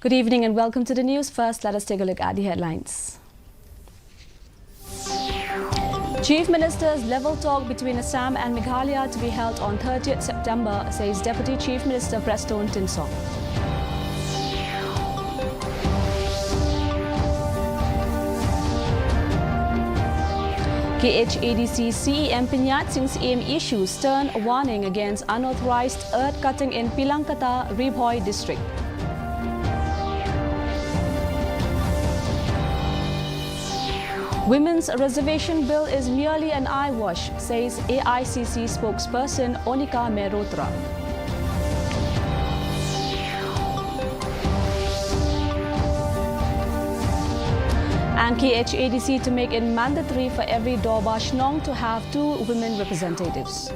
Good evening and welcome to the news. First, let us take a look at the headlines. Chief Minister's level talk between Assam and Meghalaya to be held on 30th September, says Deputy Chief Minister Preston Tinsong. KHADC CEM Pinyat Singh's EM issues stern warning against unauthorized earth cutting in Pilangkata, Ribhoi district. Women's reservation bill is merely an eyewash, says AICC spokesperson Onika Merotra. And KHADC to make it mandatory for every Dorba Shnong to have 2 women representatives.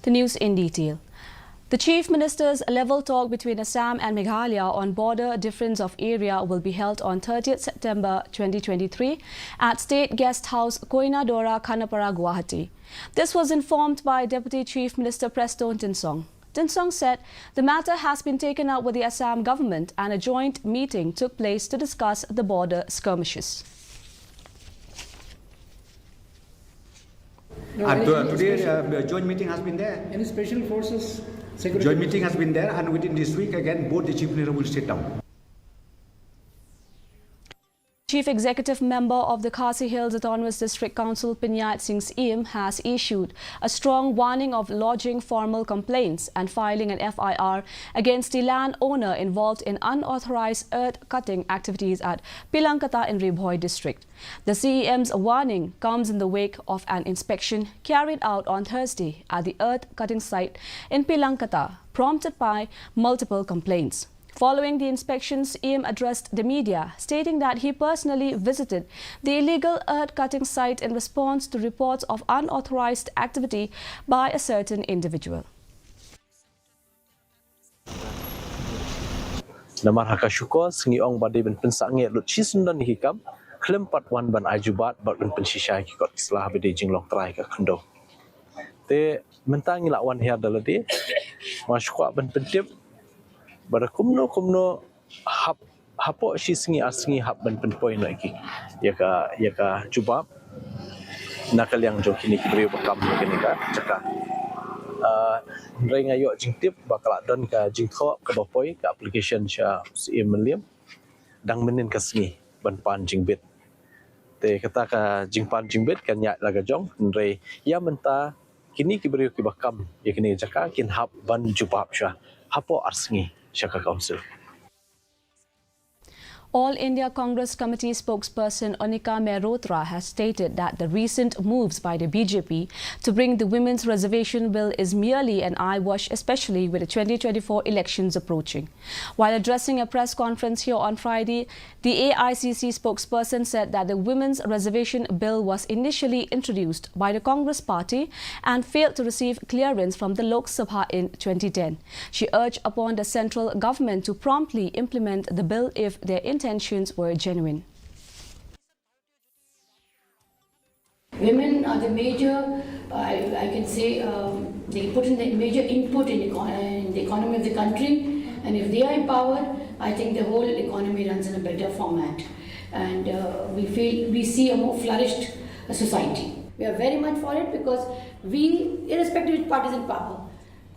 The news in detail. The Chief Minister's level talk between Assam and Meghalaya on border difference of area will be held on 30th September 2023 at State Guest House, Koina Dora, Khanapara, Guwahati. This was informed by Deputy Chief Minister Preston Tinsong. Tinsong said the matter has been taken up with the Assam government and a joint meeting took place to discuss the border skirmishes. Today, a joint meeting has been there. Any special forces? Security Joint meeting has been there, and within this week again, both the chief minister will sit down. Chief Executive Member of the Khasi Hills Autonomous District Council, Pinyat Singh's EM, has issued a strong warning of lodging formal complaints and filing an FIR against the land owner involved in unauthorized earth cutting activities at Pilangkata in Ribhoi district. The CEM's warning comes in the wake of an inspection carried out on Thursday at the earth cutting site in Pilangkata, prompted by multiple complaints. Following the inspections, EM addressed the media, stating that he personally visited the illegal earth-cutting site in response to reports of unauthorized activity by a certain individual. Namar haka syukur sengi ong badi ben pensange lut chisundan hikam klempat wan ban ajubat bat ben pensisha kikot selah bedi jinglok trai ka khendo te mentangi lawan hiar dalade masyukwa ben pentip pada kumno hapo si sengi hap ben penpoin lagi yaka jubab nakal yang jo kini kibri bakam kini ka cakap Rai ngayok jingtip bakal don ka jingtho ka bapoi ka application sya si meliam dang menin ka sengi ban pan jingbit te kata ka jingpan jingbit kan nya laga jong Rai ya menta kini kibri ki bakam ya kini jaka kin hap ban jubab sya hapo arsengi Shaka Council. All India Congress Committee spokesperson Onika Merotra has stated that the recent moves by the BJP to bring the women's reservation bill is merely an eyewash, especially with the 2024 elections approaching. While addressing a press conference here on Friday, the AICC spokesperson said that the women's reservation bill was initially introduced by the Congress party and failed to receive clearance from the Lok Sabha in 2010. She urged upon the central government to promptly implement the bill if their intentions were genuine. Women are the major, I can say, they put in the major input in the economy of the country, and if they are empowered, I think the whole economy runs in a better format, and we see a more flourished society. We are very much for it because we, irrespective of which party is in power,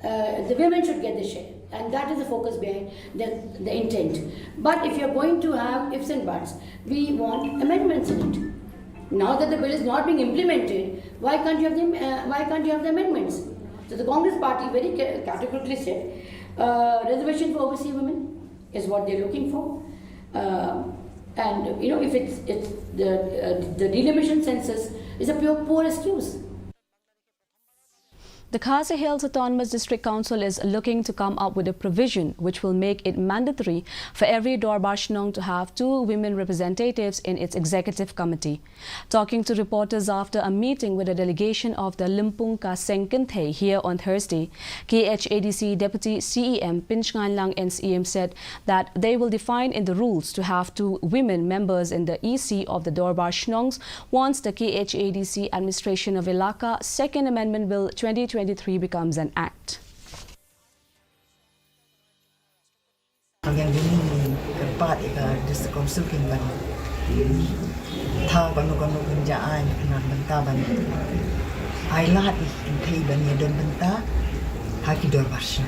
the women should get the share. And that is the focus behind the intent. But if you're going to have ifs and buts, we want amendments in it. Now that the bill is not being implemented, why can't you have the amendments? So the Congress party very categorically said, reservation for overseas women is what they're looking for. And you know, if it's the delimitation census is a poor excuse. The Khasi Hills Autonomous District Council is looking to come up with a provision which will make it mandatory for every Dorbar Shnong to have 2 women representatives in its executive committee. Talking to reporters after a meeting with a delegation of the Limpung Ka Sengkanthe here on Thursday, KHADC Deputy CEM Pinchngan Lang NCEM said that they will define in the rules to have 2 women members in the EC of the Dorbar Shnongs once the KHADC Administration of Elaka Second Amendment Bill 2023 becomes an act. Yang ini keempat District Council kemban tha banu kerjaan kena benta ban ailah di bani don benta haki dor barsha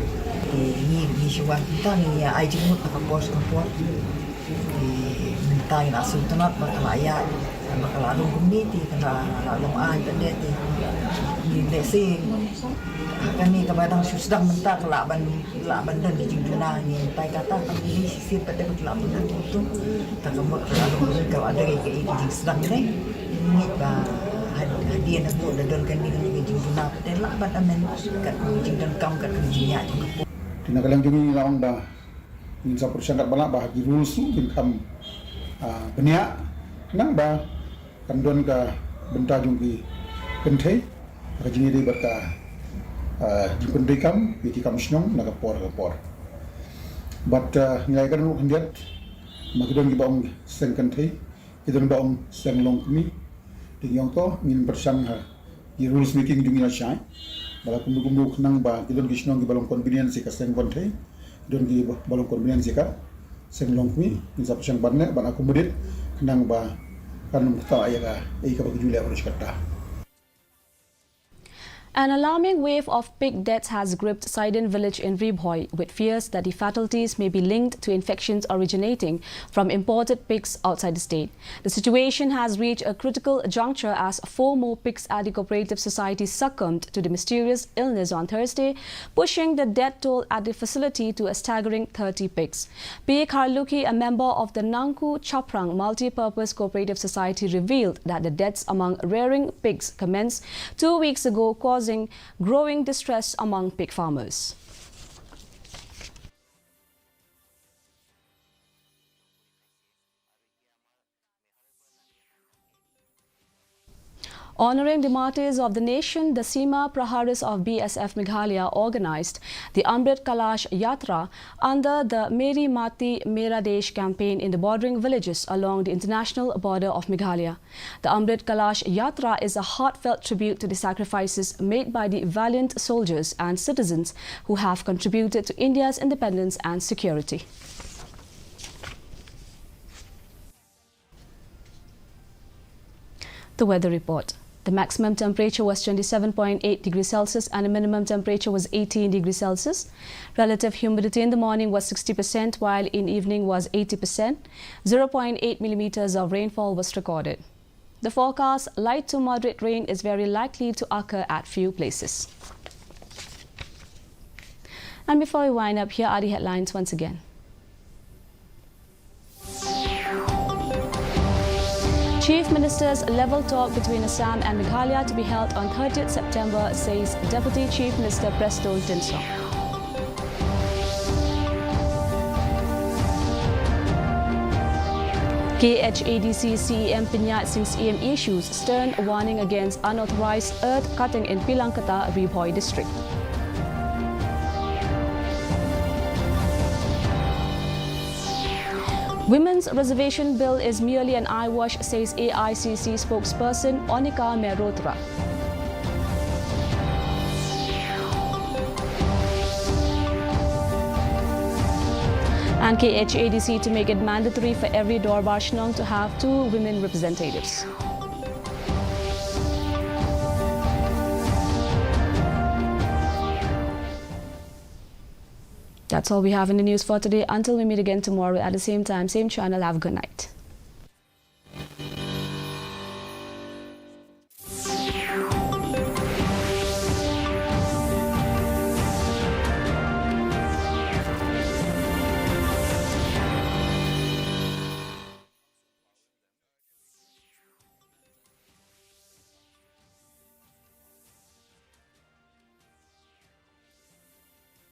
ini syuwan kita ni ai jenguk ke pos benta yang asal tunat Meghalaya Meghalaya community kena long ai tadi ni lesi kami kabadang susah mentak laban dan di jingduna ni pai kata kami sisir pada laban itu tak kamu lalu kalau ada ke ini sedang ni ba hadiah nak buat dan kan di jingduna pada laban amen kat jingdun kam kat jingnya Tinakalang jumi laong ba in sa persangkat bala ba di rules bin kam benia nang ba kandon ka benta jungki kenthai ka jingi di berka jipun rekam biti kam snong na kapor but ngai kan lu hendiat magdon gi baong sengkanthai idon baong senglong kmi tingyong to min persang ha di rules making jungi na shai bala kumdu nang ba idon gi snong gi balong convenience ka sengkanthai don gi balong convenience ka senglong kmi in sa persang banne ban accommodate nang ba kan ta ayaga ei ka bagi julia kata. An alarming wave of pig deaths has gripped Saiden village in Ribhoi, with fears that the fatalities may be linked to infections originating from imported pigs outside the state. The situation has reached a critical juncture as 4 more pigs at the cooperative society succumbed to the mysterious illness on Thursday, pushing the death toll at the facility to a staggering 30 pigs. P. Kharluki, a member of the Nangku Chaprang Multi-Purpose Cooperative Society, revealed that the deaths among rearing pigs commenced 2 weeks ago, causing growing distress among pig farmers. Honouring the martyrs of the nation, the Seema Praharis of BSF Meghalaya organized the Amrit Kalash Yatra under the Meri Mati Mera Desh campaign in the bordering villages along the international border of Meghalaya. The Amrit Kalash Yatra is a heartfelt tribute to the sacrifices made by the valiant soldiers and citizens who have contributed to India's independence and security. The weather report. The maximum temperature was 27.8 degrees Celsius and the minimum temperature was 18 degrees Celsius. Relative humidity in the morning was 60%, while in evening was 80%. 0.8 millimeters of rainfall was recorded. The forecast, light to moderate rain is very likely to occur at few places. And before we wind up, here are the headlines once again. Chief Minister's level talk between Assam and Meghalaya to be held on 30th September, says Deputy Chief Minister Presto Tinsong. KHADC CEM Pinyat Singh's EM issues stern warning against unauthorized earth cutting in Pilangkata, Ribhoi district. Women's reservation bill is merely an eyewash, says AICC spokesperson Onika Merotra. And KHADC to make it mandatory for every Dorbar Shnong to have 2 women representatives. That's all we have in the news for today. Until we meet again tomorrow at the same time, same channel, have a good night.